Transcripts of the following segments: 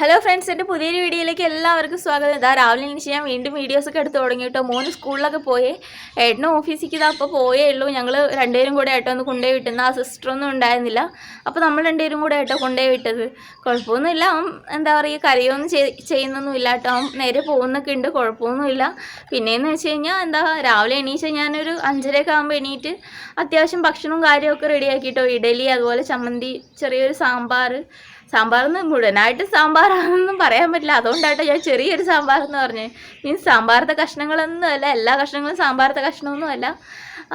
Hello friends, എൻ്റെ പുതിയൊരു വീഡിയോയിലേക്ക് എല്ലാവർക്കും സ്വാഗതം. ഇതാ രാവിലെ എനിക്ക് ഞാൻ വീണ്ടും വീഡിയോസൊക്കെ എടുത്ത് തുടങ്ങി കേട്ടോ. മോന് സ്കൂളിലൊക്കെ പോയേ, ഏട്ടനും ഓഫീസിലേക്ക് ഇതാ അപ്പോൾ പോയേ ഉള്ളൂ. ഞങ്ങൾ രണ്ടുപേരും കൂടെ ഏട്ടോ ഒന്ന് കൊണ്ടുപോയി വിട്ടുന്ന, ആ സിസ്റ്ററൊന്നും ഉണ്ടായിരുന്നില്ല. അപ്പോൾ നമ്മൾ രണ്ടുപേരും കൂടെ ഏട്ടോ കൊണ്ടുപോയി വിട്ടത്. കുഴപ്പമൊന്നുമില്ല, അവൻ എന്താ പറയുക കരയൊന്നും ചെയ്യുന്നൊന്നുമില്ല കേട്ടോ. അവൻ നേരെ പോകുന്നൊക്കെ ഉണ്ട്, കുഴപ്പമൊന്നുമില്ല. പിന്നെയെന്ന് വെച്ച് കഴിഞ്ഞാൽ എന്താ രാവിലെ എണീച്ചാൽ ഞാനൊരു 5:30 ആകുമ്പോൾ എണീറ്റ് അത്യാവശ്യം ഭക്ഷണവും കാര്യമൊക്കെ റെഡിയാക്കിയിട്ടോ. ഇഡലി, അതുപോലെ ചമ്മന്തി, ചെറിയൊരു സാമ്പാറൊന്നും മുഴുവനായിട്ട് സാമ്പാറാണെന്നൊന്നും പറയാൻ പറ്റില്ല. അതുകൊണ്ടായിട്ട് ഞാൻ ചെറിയൊരു സാമ്പാറെന്ന് പറഞ്ഞു. മീൻസ് സാമ്പാറത്തെ കഷ്ണങ്ങളൊന്നും അല്ല, എല്ലാ കഷ്ണങ്ങളും സാമ്പാറത്തെ കഷ്ണമൊന്നും അല്ല.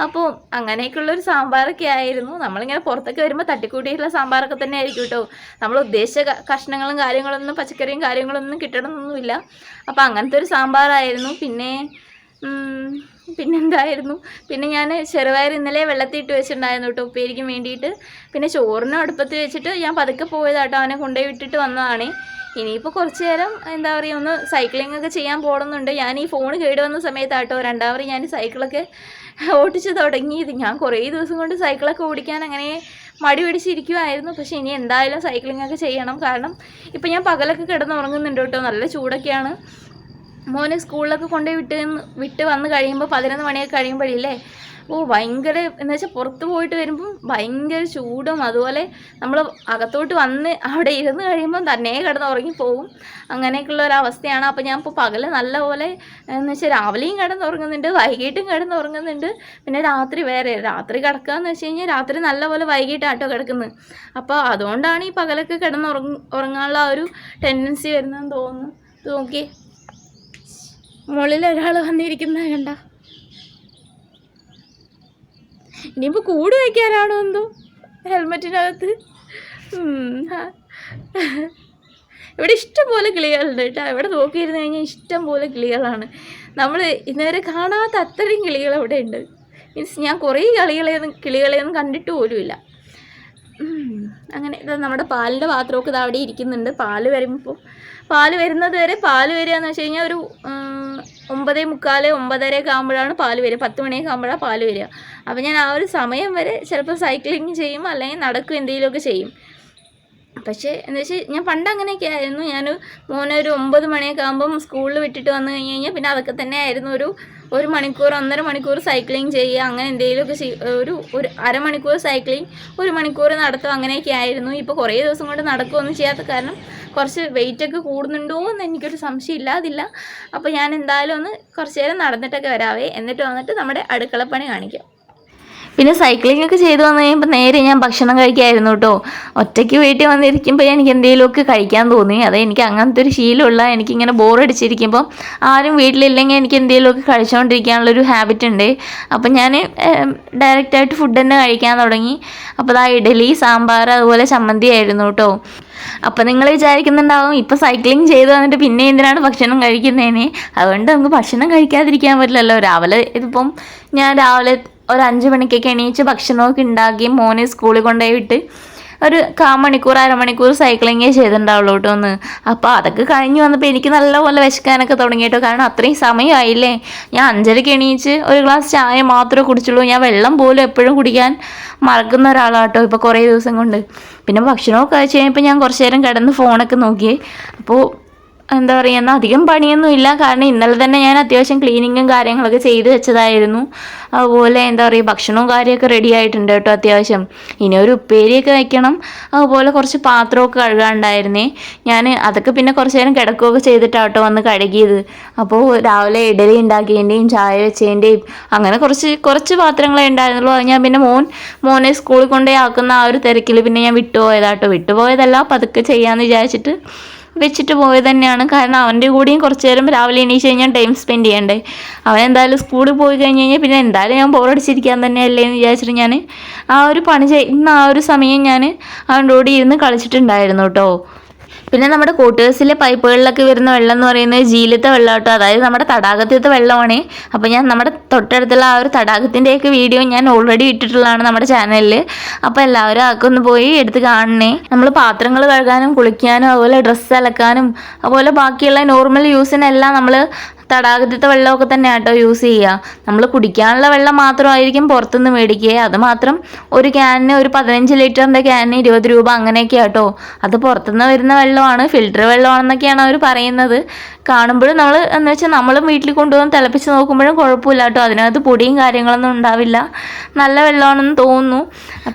അപ്പോൾ അങ്ങനെയൊക്കെയുള്ളൊരു സാമ്പാറൊക്കെ ആയിരുന്നു. നമ്മളിങ്ങനെ പുറത്തൊക്കെ വരുമ്പോൾ തട്ടിക്കൂട്ടിയിട്ടുള്ള സാമ്പാറൊക്കെ തന്നെ ആയിരിക്കും കേട്ടോ. നമ്മൾ ഉദ്ദേശിച്ച കഷ്ണങ്ങളും കാര്യങ്ങളൊന്നും പച്ചക്കറിയും കാര്യങ്ങളൊന്നും കിട്ടണമെന്നൊന്നുമില്ല. അപ്പോൾ അങ്ങനത്തെ ഒരു സാമ്പാറായിരുന്നു. പിന്നെന്തായിരുന്നു, പിന്നെ ഞാൻ ചെറുപയർ ഇന്നലെ വെള്ളത്തിയിട്ട് വെച്ചിട്ടുണ്ടായിരുന്നു കേട്ടോ ഉപ്പേരിക്ക് വേണ്ടിയിട്ട്. പിന്നെ ചോറിനും അടുപ്പത്ത് വെച്ചിട്ട് ഞാൻ പതുക്കെ പോയതാട്ടോ, അവനെ കൊണ്ടുപോയി വിട്ടിട്ട് വന്നതാണ്. ഇനിയിപ്പോൾ കുറച്ച് നേരം എന്താ പറയുക ഒന്ന് സൈക്ലിംഗ് ഒക്കെ ചെയ്യാൻ പോകുന്നുണ്ട്. ഞാൻ ഈ ഫോൺ കേട് വന്ന സമയത്താട്ടോ രണ്ടാമത് ഞാൻ സൈക്കിളൊക്കെ ഓടിച്ച് തുടങ്ങിയത്. ഞാൻ കുറേ ദിവസം കൊണ്ട് സൈക്കിളൊക്കെ ഓടിക്കാൻ അങ്ങനെ മടി പിടിച്ചിരിക്കുമായിരുന്നു. പക്ഷേ ഇനി എന്തായാലും സൈക്ലിംഗ് ഒക്കെ ചെയ്യണം. കാരണം ഇപ്പം ഞാൻ പകലൊക്കെ കിടന്നുറങ്ങുന്നുണ്ട് കേട്ടോ, നല്ല ചൂടൊക്കെയാണ്. മോനെ സ്കൂളിലൊക്കെ കൊണ്ടുപോയി വിട്ട് വന്ന് കഴിയുമ്പോൾ 11 മണിയൊക്കെ കഴിയുമ്പോഴില്ലേ, ഭയങ്കര എന്ന് വെച്ചാൽ പുറത്ത് പോയിട്ട് വരുമ്പം ഭയങ്കര ചൂടും, അതുപോലെ നമ്മൾ അകത്തോട്ട് വന്ന് അവിടെ ഇരുന്ന് കഴിയുമ്പം തന്നെ കിടന്നുറങ്ങിപ്പോവും. അങ്ങനെയൊക്കെയുള്ള ഒരവസ്ഥയാണ്. അപ്പോൾ ഞാൻ ഇപ്പോൾ പകൽ നല്ലപോലെ എന്ന് വെച്ചാൽ രാവിലെയും കിടന്നുറങ്ങുന്നുണ്ട്, വൈകിട്ടും കിടന്നുറങ്ങുന്നുണ്ട്. പിന്നെ രാത്രി കിടക്കുകയെന്ന് വെച്ച് കഴിഞ്ഞാൽ രാത്രി നല്ലപോലെ വൈകിട്ടാട്ടോ കിടക്കുന്നത്. അപ്പോൾ അതുകൊണ്ടാണ് ഈ പകലൊക്കെ ഉറങ്ങാനുള്ള ആ ഒരു ടെൻഡൻസി വരുന്നതെന്ന് തോന്നുന്നു. ഇത് നോക്കിയേ, മുകളിൽ ഒരാൾ വന്നിരിക്കുന്നത് കണ്ട. ഇനിയിപ്പോൾ കൂട് വയ്ക്കാനാണോ എന്തോ ഹെൽമെറ്റിനകത്ത്. ഇവിടെ ഇഷ്ടംപോലെ കിളികളുണ്ട് കേട്ടോ. ഇവിടെ നോക്കിയിരുന്നു കഴിഞ്ഞാൽ ഇഷ്ടംപോലെ കിളികളാണ്. നമ്മൾ ഇന്നുവരെ കാണാത്ത അത്രയും കിളികൾ അവിടെ ഉണ്ട്. മീൻസ് ഞാൻ കുറേ കിളികളെയൊന്നും കണ്ടിട്ട് പോലുമില്ല. അങ്ങനെ ഇതാ നമ്മുടെ പാലിൻ്റെ പാത്രമൊക്കെ ഇത് അവിടെ ഇരിക്കുന്നുണ്ട്. പാല് വരുന്നത് വരെ വരിക എന്ന് വെച്ച് കഴിഞ്ഞാൽ ഒരു 9:45 9:30 ആകുമ്പോഴാണ് പാല് വരിക. 10 മണിയൊക്കെ ആകുമ്പോഴാണ് പാല് വരിക. അപ്പോൾ ഞാൻ ആ ഒരു സമയം വരെ ചിലപ്പോൾ സൈക്ലിങ് ചെയ്യും, അല്ലെങ്കിൽ നടക്കും, എന്തെങ്കിലുമൊക്കെ ചെയ്യും. പക്ഷേ എന്ന് വെച്ചാൽ ഞാൻ പണ്ട് അങ്ങനെയൊക്കെ ആയിരുന്നു. ഞാൻ മോനെ ഒരു 9 മണിയൊക്കെ ആകുമ്പം സ്കൂളിൽ വിട്ടിട്ട് വന്നു കഴിഞ്ഞാൽ പിന്നെ അതൊക്കെ തന്നെ ആയിരുന്നു. ഒരു മണിക്കൂർ 1.5 മണിക്കൂർ സൈക്ലിങ് ചെയ്യുക, അങ്ങനെ എന്തെങ്കിലുമൊക്കെ ഒരു അരമണിക്കൂർ സൈക്ലിങ്, 1 മണിക്കൂർ നടത്തുക, അങ്ങനെയൊക്കെ ആയിരുന്നു. ഇപ്പോൾ കുറേ ദിവസം കൊണ്ട് നടക്കുകയൊന്നും ചെയ്യാത്ത കാരണം കുറച്ച് വെയിറ്റൊക്കെ കൂടുന്നുണ്ടോ എന്ന് എനിക്കൊരു സംശയം ഇല്ലാതില്ല. അപ്പോൾ ഞാൻ എന്തായാലും ഒന്ന് കുറച്ച് നേരം നടന്നിട്ടൊക്കെ വരാവേ, എന്നിട്ട് വന്നിട്ട് നമ്മുടെ അടുക്കളപ്പണി കാണിക്കാം. പിന്നെ സൈക്ലിംഗ് ഒക്കെ ചെയ്ത് വന്നു കഴിയുമ്പോൾ നേരെ ഞാൻ ഭക്ഷണം കഴിക്കായിരുന്നു കേട്ടോ. ഒറ്റയ്ക്ക് വീട്ടിൽ വന്നിരിക്കുമ്പോൾ എനിക്ക് എന്തെങ്കിലുമൊക്കെ കഴിക്കാൻ തോന്നി. അത് എനിക്ക് അങ്ങനത്തെ ഒരു ശീലമുള്ള, എനിക്കിങ്ങനെ ബോറടിച്ചിരിക്കുമ്പോൾ ആരും വീട്ടിലില്ലെങ്കിൽ എനിക്ക് എന്തെങ്കിലുമൊക്കെ കഴിച്ചുകൊണ്ടിരിക്കാനുള്ളൊരു ഹാബിറ്റ് ഉണ്ട്. അപ്പം ഞാൻ ഡയറക്റ്റായിട്ട് ഫുഡ് തന്നെ കഴിക്കാൻ തുടങ്ങി. അപ്പോൾ ആ ഇഡലി, സാമ്പാർ, അതുപോലെ ചമ്മന്തി ആയിരുന്നു കേട്ടോ. അപ്പം നിങ്ങൾ വിചാരിക്കുന്നുണ്ടാവും ഇപ്പോൾ സൈക്ലിംഗ് ചെയ്ത് വന്നിട്ട് പിന്നെ എന്തിനാണ് ഭക്ഷണം കഴിക്കുന്നതിന്. അതുകൊണ്ട് നമുക്ക് ഭക്ഷണം കഴിക്കാതിരിക്കാൻ പറ്റില്ലല്ലോ. ഞാൻ രാവിലെ ഒരു 5 മണിക്കൊക്കെ എണീച്ച് ഭക്ഷണമൊക്കെ ഉണ്ടാക്കി മോനെ സ്കൂളിൽ കൊണ്ടുപോയി വിട്ട് ഒരു 1/4 മണിക്കൂർ അരമണിക്കൂർ സൈക്ലിങ്ങേ ചെയ്തിട്ടുണ്ടാവുള്ളൂ കേട്ടോ ഒന്ന്. അപ്പോൾ അതൊക്കെ കഴിഞ്ഞ് വന്നപ്പോൾ എനിക്ക് നല്ലപോലെ വിശക്കാനൊക്കെ തുടങ്ങി കേട്ടോ. കാരണം അത്രയും സമയമായില്ലേ. ഞാൻ 5:30 എണീച്ച് ഒരു ഗ്ലാസ് ചായ മാത്രമേ കുടിച്ചുള്ളൂ. ഞാൻ വെള്ളം പോലും എപ്പോഴും കുടിക്കാൻ മറക്കുന്ന ഒരാളാട്ടോ ഇപ്പോൾ കുറേ ദിവസം കൊണ്ട്. പിന്നെ ഭക്ഷണമൊക്കെ കഴിച്ച് കഴിഞ്ഞപ്പോൾ ഞാൻ കുറച്ച് നേരം കിടന്ന് ഫോണൊക്കെ നോക്കി. അപ്പോൾ എന്താ പറയുക, എന്നാൽ അധികം പണിയൊന്നും ഇല്ല. കാരണം ഇന്നലെ തന്നെ ഞാൻ അത്യാവശ്യം ക്ലീനിങ്ങും കാര്യങ്ങളൊക്കെ ചെയ്ത് വെച്ചതായിരുന്നു. അതുപോലെ എന്താ പറയുക ഭക്ഷണവും കാര്യമൊക്കെ റെഡി ആയിട്ടുണ്ട് കേട്ടോ അത്യാവശ്യം. ഇനി ഒരു ഉപ്പേരിയൊക്കെ വയ്ക്കണം. അതുപോലെ കുറച്ച് പാത്രമൊക്കെ കഴുകാനുണ്ടായിരുന്നേ. ഞാൻ അതൊക്കെ പിന്നെ കുറച്ച് നേരം കിടക്കുകയൊക്കെ ചെയ്തിട്ടാട്ടോ വന്ന് കഴുകിയത്. അപ്പോൾ രാവിലെ ഇഡലി ഉണ്ടാക്കിയതിൻ്റെയും ചായ വെച്ചതിൻ്റെയും അങ്ങനെ കുറച്ച് പാത്രങ്ങളെ ഉണ്ടായിരുന്നുള്ളൂ. അത് ഞാൻ പിന്നെ മോനെ സ്കൂളിൽ കൊണ്ടുപോയി ആക്കുന്ന ആ ഒരു തിരക്കിൽ പിന്നെ ഞാൻ വിട്ടുപോയതല്ല, പതുക്കെ ചെയ്യാമെന്ന് വിചാരിച്ചിട്ട് വെച്ചിട്ട് പോയത് തന്നെയാണ്. കാരണം അവൻ്റെ കൂടെയും കുറച്ച് നേരം രാവിലെ എണീച്ച് കഴിഞ്ഞാൽ ടൈം സ്പെൻഡ് ചെയ്യണ്ടേ. അവൻ എന്തായാലും സ്കൂളിൽ പോയി കഴിഞ്ഞ് കഴിഞ്ഞാൽ പിന്നെ എന്തായാലും ഞാൻ ബോറടിച്ചിരിക്കാൻ തന്നെയല്ലേ എന്ന് വിചാരിച്ചിട്ട് ഞാൻ ആ ഒരു പണി ചെയ്യുന്ന ആ ഒരു സമയം ഞാൻ അവൻ്റെ കൂടെ ഇരുന്ന് കളിച്ചിട്ടുണ്ടായിരുന്നു കേട്ടോ. പിന്നെ നമ്മുടെ ക്വാർട്ടേഴ്സിലെ പൈപ്പുകളിലൊക്കെ വരുന്ന വെള്ളം എന്ന് പറയുന്നത് ജീലത്തെ വെള്ളം കേട്ടോ. അതായത് നമ്മുടെ തടാകത്തിലത്തെ വെള്ളമാണ്. അപ്പോൾ ഞാൻ നമ്മുടെ തൊട്ടടുത്തുള്ള ആ ഒരു തടാകത്തിൻ്റെയൊക്കെ വീഡിയോ ഞാൻ ഓൾറെഡി ഇട്ടിട്ടുള്ളതാണ് നമ്മുടെ ചാനലിൽ. അപ്പോൾ എല്ലാവരും അതൊക്കെ ഒന്ന് പോയി എടുത്ത് കാണണേ. നമ്മൾ പാത്രങ്ങൾ കഴുകാനും കുളിക്കാനും അതുപോലെ ഡ്രസ്സ് അലക്കാനും അതുപോലെ ബാക്കിയുള്ള നോർമൽ യൂസിനെല്ലാം നമ്മൾ തടാകത്തിലത്തെ വെള്ളമൊക്കെ തന്നെ കേട്ടോ യൂസ് ചെയ്യുക. നമ്മൾ കുടിക്കാനുള്ള വെള്ളം മാത്രമായിരിക്കും പുറത്തുനിന്ന് മേടിക്കുക. അത് മാത്രം ഒരു ക്യാനിന് ഒരു 15 ലിറ്ററിൻ്റെ ക്യാനിന് 20 രൂപ അങ്ങനെയൊക്കെ കേട്ടോ. അത് പുറത്തുനിന്ന് വരുന്ന വെള്ളമാണ്, ഫിൽറ്റർ വെള്ളമാണെന്നൊക്കെയാണ് അവർ പറയുന്നത്. കാണുമ്പോഴും നമ്മൾ എന്ന് വെച്ചാൽ നമ്മളും വീട്ടിൽ കൊണ്ടുവന്ന് തിളപ്പിച്ച് നോക്കുമ്പോഴും കുഴപ്പമില്ല കേട്ടോ. അതിനകത്ത് പൊടിയും കാര്യങ്ങളൊന്നും ഉണ്ടാവില്ല, നല്ല വെള്ളമാണെന്ന് തോന്നുന്നു.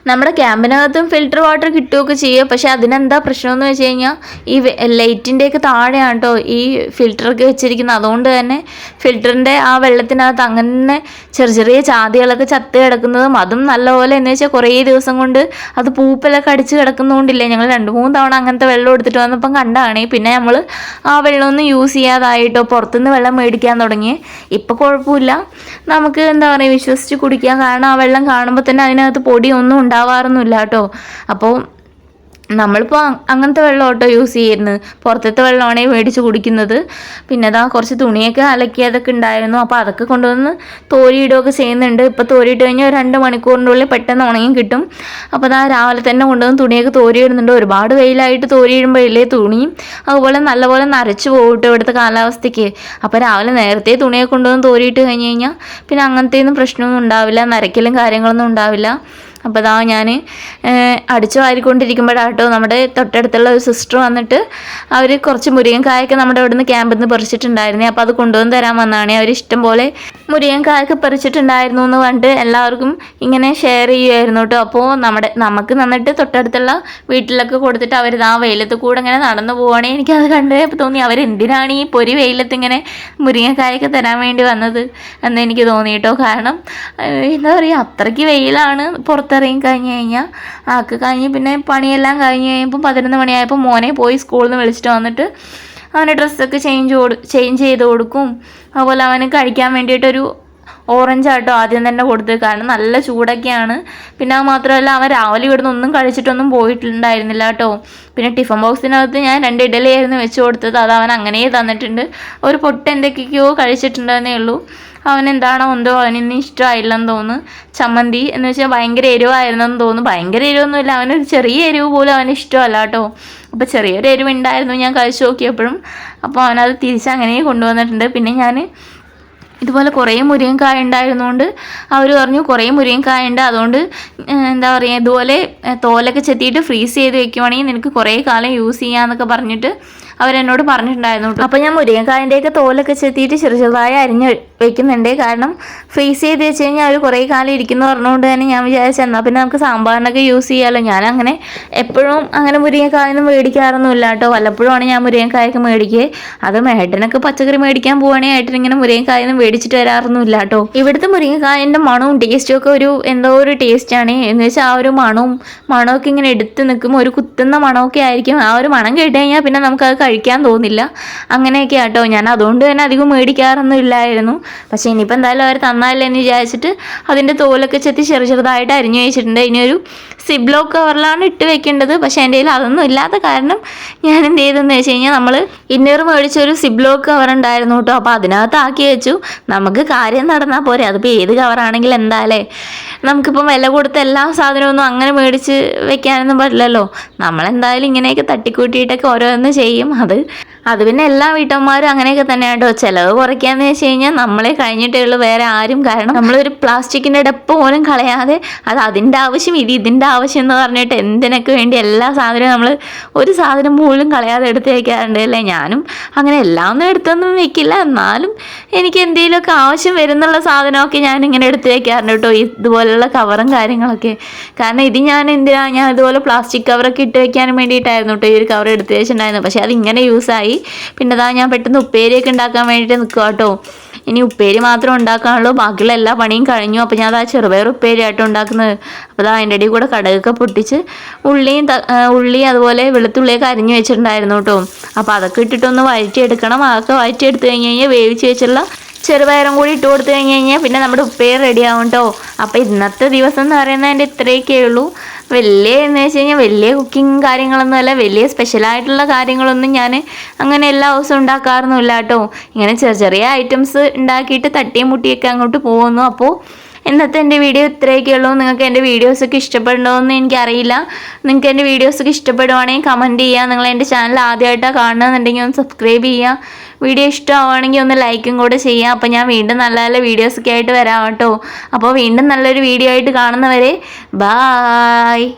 നമ്മുടെ ക്യാമ്പിനകത്തും ഫിൽറ്റർ വാട്ടർ കിട്ടുകയൊക്കെ ചെയ്യുക. പക്ഷേ അതിനെന്താ പ്രശ്നമെന്ന് വെച്ച് കഴിഞ്ഞാൽ ഈ ലൈറ്റിൻ്റെയൊക്കെ താഴെയാണ് കേട്ടോ ഈ ഫിൽറ്ററൊക്കെ വെച്ചിരിക്കുന്നത്. അതുകൊണ്ട് തന്നെ ഫിൽറ്ററിൻ്റെ ആ വെള്ളത്തിനകത്ത് അങ്ങനെ ചെറിയ ചെറിയ ചാതികളൊക്കെ ചത്ത് കിടക്കുന്നതും, അതും നല്ലപോലെ എന്ന് വെച്ചാൽ കുറേ ദിവസം കൊണ്ട് അത് പൂപ്പലൊക്കെ അടിച്ച് കിടക്കുന്നതുകൊണ്ടില്ലേ, ഞങ്ങൾ 2-3 തവണ അങ്ങനത്തെ വെള്ളം എടുത്തിട്ട് വന്നപ്പം കണ്ടാണേ. പിന്നെ നമ്മൾ ആ വെള്ളമൊന്നും യൂസ് ചെയ്യാതായിട്ടോ പുറത്തുനിന്ന് വെള്ളം മേടിക്കാൻ തുടങ്ങി. ഇപ്പോൾ കുഴപ്പമില്ല, നമുക്ക് എന്താ പറയുക വിശ്വസിച്ച് കുടിക്കാം. കാരണം ആ വെള്ളം കാണുമ്പോൾ തന്നെ അതിനകത്ത് പൊടിയൊന്നും ഉണ്ടാവാറൊന്നുമില്ല കേട്ടോ. അപ്പോൾ നമ്മളിപ്പോൾ അങ്ങനത്തെ വെള്ളം കേട്ടോ യൂസ് ചെയ്യുന്നത്, പുറത്തത്തെ വെള്ളമാണേ മേടിച്ച് കുടിക്കുന്നത്. പിന്നെ അതാ കുറച്ച് തുണിയൊക്കെ അലക്കിയതൊക്കെ ഉണ്ടായിരുന്നു, അപ്പോൾ അതൊക്കെ കൊണ്ടുവന്ന് തോരിയിടുകയൊക്കെ ചെയ്യുന്നുണ്ട്. ഇപ്പോൾ തോരിയിട്ട് കഴിഞ്ഞാൽ ഒരു 2 മണിക്കൂറിൻ്റെ ഉള്ളിൽ പെട്ടെന്ന് ഉണങ്ങി കിട്ടും. അപ്പോൾ അതാ രാവിലെ തന്നെ കൊണ്ടുവന്ന് തുണിയൊക്കെ തോരിയിടുന്നുണ്ട്. ഒരുപാട് വെയിലായിട്ട് തോരിയിടുമ്പോഴല്ലേ തുണിയും അതുപോലെ നല്ലപോലെ നരച്ച് പോകട്ടോ ഇവിടുത്തെ കാലാവസ്ഥയ്ക്ക്. അപ്പോൾ രാവിലെ നേരത്തെ തുണിയൊക്കെ കൊണ്ടുവന്ന് തോരിയിട്ട് കഴിഞ്ഞ് കഴിഞ്ഞാൽ പിന്നെ അങ്ങനത്തെയൊന്നും പ്രശ്നമൊന്നും ഉണ്ടാവില്ല, നരയ്ക്കലും കാര്യങ്ങളൊന്നും ഉണ്ടാവില്ല. അപ്പോൾ അതാ ഞാൻ അടിച്ചു വാരിക്കൊണ്ടിരിക്കുമ്പോഴാട്ടോ നമ്മുടെ തൊട്ടടുത്തുള്ള ഒരു സിസ്റ്റർ വന്നിട്ട് അവർ കുറച്ച് മുരിങ്ങക്കായൊക്കെ നമ്മുടെ ഇവിടെ നിന്ന് ക്യാമ്പിൽ നിന്ന് പറിച്ചിട്ടുണ്ടായിരുന്നേ. അപ്പോൾ അത് കൊണ്ടുവന്ന് തരാൻ വന്നതാണ്. അവർ ഇഷ്ടം പോലെ മുരിങ്ങക്കായൊക്കെ പറിച്ചിട്ടുണ്ടായിരുന്നു എന്ന് പറഞ്ഞിട്ട് എല്ലാവർക്കും ഇങ്ങനെ ഷെയർ ചെയ്യുമായിരുന്നു കേട്ടോ. അപ്പോൾ നമുക്ക് നന്നിട്ട് തൊട്ടടുത്തുള്ള വീട്ടിലൊക്കെ കൊടുത്തിട്ട് അവർ ആ വെയിലത്ത് കൂടെ ഇങ്ങനെ നടന്നു പോവുകയാണെങ്കിൽ എനിക്കത് കണ്ടപ്പോൾ തോന്നി അവരെന്തിനാണ് ഈ പൊരി വെയിലത്ത് ഇങ്ങനെ മുരിങ്ങക്കായൊക്കെ തരാൻ വേണ്ടി വന്നത് എന്ന് എനിക്ക് തോന്നി കേട്ടോ. കാരണം എന്താ പറയുക, അത്രയ്ക്ക് വെയിലാണ്. പുറത്തിറങ്ങി കഴിഞ്ഞ് കഴിഞ്ഞാൽ കഴിഞ്ഞ് പിന്നെ പണിയെല്ലാം കഴിഞ്ഞ് കഴിയുമ്പോൾ 11 മണിയായപ്പോൾ മോനെ പോയി സ്കൂളിൽ നിന്ന് വിളിച്ചിട്ട് വന്നിട്ട് അവന് ഡ്രസ്സൊക്കെ ചേഞ്ച് ചെയ്ത് കൊടുക്കും. അതുപോലെ അവന് കഴിക്കാൻ വേണ്ടിയിട്ടൊരു ഓറഞ്ച് ആട്ടോ ആദ്യം തന്നെ കൊടുത്തത്, കാരണം നല്ല ചൂടൊക്കെയാണ്. പിന്നെ അത് മാത്രമല്ല അവൻ രാവിലെ ഇവിടുന്ന് ഒന്നും കഴിച്ചിട്ടൊന്നും പോയിട്ടുണ്ടായിരുന്നില്ല കേട്ടോ. പിന്നെ ടിഫിൻ ബോക്സിനകത്ത് ഞാൻ 2 ഇഡലിയായിരുന്നു വെച്ച് കൊടുത്തത്, അത് അവൻ അങ്ങനെ തന്നിട്ടുണ്ട്. ഒരു പൊട്ട് എന്തൊക്കെയോ കഴിച്ചിട്ടുണ്ടെന്നേ ഉള്ളൂ. അവനെന്താണോ എന്തോ അവനിന്ന് ഇഷ്ടമായില്ലെന്ന് തോന്നുന്നു. ചമ്മന്തി എന്ന് വെച്ചാൽ ഭയങ്കര എരിവായിരുന്നെന്ന് തോന്നുന്നു. ഭയങ്കര എരിവൊന്നുമില്ല, അവനൊരു ചെറിയ എരിവ് പോലും അവന് ഇഷ്ടമല്ല കേട്ടോ. അപ്പോൾ ചെറിയൊരു എരിവുണ്ടായിരുന്നു ഞാൻ കഴിച്ചു നോക്കിയപ്പോഴും. അപ്പോൾ അവനത് തിരിച്ചങ്ങനെ കൊണ്ടുവന്നിട്ടുണ്ട്. പിന്നെ ഞാൻ ഇതുപോലെ കുറേ മുരിങ്ങക്കായ ഉണ്ടായിരുന്നുകൊണ്ട് അവർ പറഞ്ഞു കുറേ മുരിങ്ങക്കായ ഉണ്ട്, അതുകൊണ്ട് എന്താ പറയുക ഇതുപോലെ തോലൊക്കെ ചെത്തിയിട്ട് ഫ്രീസ് ചെയ്ത് വെക്കുവാണെങ്കിൽ നിനക്ക് കുറേ കാലം യൂസ് ചെയ്യാമെന്നൊക്കെ പറഞ്ഞിട്ട് അവരെന്നോട് പറഞ്ഞിട്ടുണ്ടായിരുന്നു കേട്ടോ. അപ്പോൾ ഞാൻ മുരിങ്ങക്കായൻ്റെയൊക്കെ തോലൊക്കെ ചെത്തിയിട്ട് ചെറുതായി അരിഞ്ഞ് വെക്കുന്നുണ്ട്. കാരണം ഫ്രീസ് ചെയ്ത് വെച്ച് കഴിഞ്ഞാൽ അവർ കുറേ കാലം ഇരിക്കുന്നു പറഞ്ഞുകൊണ്ട് തന്നെ ഞാൻ വിചാരിച്ചു എന്നാൽ പിന്നെ നമുക്ക് സാമ്പാറിനൊക്കെ യൂസ് ചെയ്യാമല്ലോ. ഞാൻ അങ്ങനെ എപ്പോഴും അങ്ങനെ മുരിങ്ങക്കായൊന്നും മേടിക്കാറൊന്നുമില്ല കേട്ടോ. വല്ലപ്പോഴുമാണ് ഞാൻ മുരിങ്ങക്കായൊക്കെ മേടിക്കുക. അത് മേട്ടനൊക്കെ പച്ചക്കറി മേടിക്കാൻ പോവുകയാണെങ്കിൽ ഏട്ടനിങ്ങനെ മുരിങ്ങക്കായൊന്നും മേടിച്ചിട്ട് വരാറൊന്നുമില്ല കേട്ടോ. ഇവിടുത്തെ മുരിങ്ങക്കായൻ്റെ മണവും ടേസ്റ്റും ഒക്കെ എന്തോ ഒരു ടേസ്റ്റാണ്. എന്ന് വെച്ചാൽ ആ ഒരു മണമൊക്കെ ഇങ്ങനെ എടുത്ത് നിൽക്കും, ഒരു കുത്തുന്ന മണമൊക്കെ ആയിരിക്കും. ആ ഒരു മണം കേട്ട് കഴിഞ്ഞാൽ പിന്നെ നമുക്കത് കഴിക്കാൻ തോന്നില്ല. അങ്ങനെയൊക്കെ കേട്ടോ. ഞാൻ അതുകൊണ്ട് തന്നെ അധികം മേടിക്കാറൊന്നും ഇല്ലായിരുന്നു. പക്ഷേ ഇനിയിപ്പോൾ എന്തായാലും അവർ തന്നാലേ എന്ന് വിചാരിച്ചിട്ട് അതിൻ്റെ തോലൊക്കെ ചെത്തി ചെറുതായിട്ട് അരിഞ്ഞു വെച്ചിട്ടുണ്ട്. ഇനിയൊരു സിബ്ലോ കവറിലാണ് ഇട്ട് വെക്കേണ്ടത്. പക്ഷേ എൻ്റെ കയ്യിൽ അതൊന്നും ഇല്ലാത്ത കാരണം ഞാൻ എന്ത് ചെയ്തെന്ന് വെച്ച് കഴിഞ്ഞാൽ നമ്മൾ ഇന്നർ മേടിച്ചൊരു സിബ്ലോ കവർ ഉണ്ടായിരുന്നു കേട്ടോ. അപ്പോൾ അതിനകത്ത് ആക്കി വെച്ചു. നമുക്ക് കാര്യം നടന്നാൽ പോരെ, അതിപ്പോൾ ഏത് കവറാണെങ്കിലും എന്തായാലേ നമുക്കിപ്പം വില കൊടുത്ത എല്ലാ സാധനമൊന്നും അങ്ങനെ മേടിച്ച് വെക്കാനൊന്നും പറ്റില്ലല്ലോ. നമ്മളെന്തായാലും ഇങ്ങനെയൊക്കെ തട്ടിക്കൂട്ടിയിട്ടൊക്കെ ഓരോന്ന് ചെയ്യും. അത് പിന്നെ എല്ലാ വീട്ടമ്മമാരും അങ്ങനെയൊക്കെ തന്നെ കേട്ടോ. ചിലവ് കുറയ്ക്കാന്ന് വെച്ച് കഴിഞ്ഞാൽ നമ്മളെ കഴിഞ്ഞിട്ടേ ഉള്ളൂ വേറെ ആരും. കാരണം നമ്മളൊരു പ്ലാസ്റ്റിക്കിൻ്റെ ഡപ്പ് പോലും കളയാതെ അത് അതിൻ്റെ ആവശ്യം ഇതിൻ്റെ ആവശ്യം എന്ന് പറഞ്ഞിട്ട് എന്തിനൊക്കെ വേണ്ടി എല്ലാ സാധനവും നമ്മൾ ഒരു സാധനം പോലും കളയാതെ എടുത്ത് വയ്ക്കാറുണ്ട് അല്ലേ. ഞാനും അങ്ങനെ എല്ലാം ഒന്നും എടുത്തൊന്നും വെക്കില്ല, എന്നാലും എനിക്ക് എന്തെങ്കിലുമൊക്കെ ആവശ്യം വരുന്നുള്ള സാധനമൊക്കെ ഞാനിങ്ങനെ എടുത്ത് വയ്ക്കാറുണ്ട് കേട്ടോ. ഇതുപോലുള്ള കവറും കാര്യങ്ങളൊക്കെ. കാരണം ഇത് ഞാൻ ഇതുപോലെ പ്ലാസ്റ്റിക് കവറൊക്കെ ഇട്ട് വെക്കാനും വേണ്ടിയിട്ടായിരുന്നു കേട്ടോ ഈ ഒരു കവർ എടുത്ത് വെച്ചിട്ടുണ്ടായിരുന്നു. പക്ഷേ അതിങ്ങനെ യൂസായി. പിന്നെ അതാ ഞാൻ പെട്ടെന്ന് ഉപ്പേരിയൊക്കെ ഉണ്ടാക്കാൻ വേണ്ടിയിട്ട് നിൽക്കുക കേട്ടോ. ഇനി ഉപ്പേരി മാത്രം ഉണ്ടാക്കാനുള്ളൂ, ബാക്കിയുള്ള എല്ലാ പണിയും കഴിഞ്ഞു. അപ്പോൾ ഞാൻ അതാ ചെറുപയർ ഉപ്പേരി ആയിട്ട് ഉണ്ടാക്കുന്നത്. അപ്പോൾ അതാ അതിൻ്റെ ഇടയിൽ കൂടെ കടുകൊക്കെ പൊട്ടിച്ച് ഉള്ളി അതുപോലെ വെളുത്തുള്ളിയൊക്കെ അരിഞ്ഞു വെച്ചിട്ടുണ്ടായിരുന്നു കേട്ടോ. അപ്പോൾ അതൊക്കെ ഇട്ടിട്ടൊന്ന് വഴറ്റിയെടുക്കണം. അതൊക്കെ വഴറ്റിയെടുത്ത് കഴിഞ്ഞ് കഴിഞ്ഞാൽ വേവിച്ച് വെച്ചുള്ള ചെറുപയറും കൂടി ഇട്ട് കൊടുത്തു കഴിഞ്ഞ് കഴിഞ്ഞാൽ പിന്നെ നമ്മുടെ ഉപ്പേരി റെഡിയാവും കേട്ടോ. അപ്പോൾ ഇന്നത്തെ ദിവസം എന്ന് പറയുന്നത് എൻ്റെ ഇത്രയൊക്കെ ഉള്ളൂ. എന്ന് വെച്ച് കഴിഞ്ഞാൽ വലിയ കുക്കിങ് കാര്യങ്ങളൊന്നും അല്ല, വലിയ സ്പെഷ്യലായിട്ടുള്ള കാര്യങ്ങളൊന്നും ഞാൻ അങ്ങനെ എല്ലാ ദിവസവും ഉണ്ടാക്കാറൊന്നുമില്ല കേട്ടോ. ഇങ്ങനെ ചെറിയ ഐറ്റംസ് ഉണ്ടാക്കിയിട്ട് തട്ടിയും മുട്ടിയൊക്കെ അങ്ങോട്ട് പോകുന്നു. അപ്പോൾ ഇന്നത്തെ എൻ്റെ വീഡിയോ ഇത്രയൊക്കെ ഉള്ളൂ. നിങ്ങൾക്ക് എൻ്റെ വീഡിയോസൊക്കെ ഇഷ്ടപ്പെടണോ എന്ന് എനിക്കറിയില്ല. നിങ്ങൾക്ക് എൻ്റെ വീഡിയോസൊക്കെ ഇഷ്ടപ്പെടുവാണെങ്കിൽ കമൻറ്റ് ചെയ്യുക. നിങ്ങൾ എൻ്റെ ചാനൽ ആദ്യമായിട്ടാണ് കാണുകയെന്നുണ്ടെങ്കിൽ ഒന്ന് സബ്സ്ക്രൈബ് ചെയ്യുക. വീഡിയോ ഇഷ്ടമാവുകയാണെങ്കിൽ ഒന്ന് ലൈക്കും കൂടെ ചെയ്യുക. അപ്പോൾ ഞാൻ വീണ്ടും നല്ല നല്ല വീഡിയോസൊക്കെ ആയിട്ട് വരാം കേട്ടോ. അപ്പോൾ വീണ്ടും നല്ലൊരു വീഡിയോ ആയിട്ട് കാണുന്നവരെ ബായ്.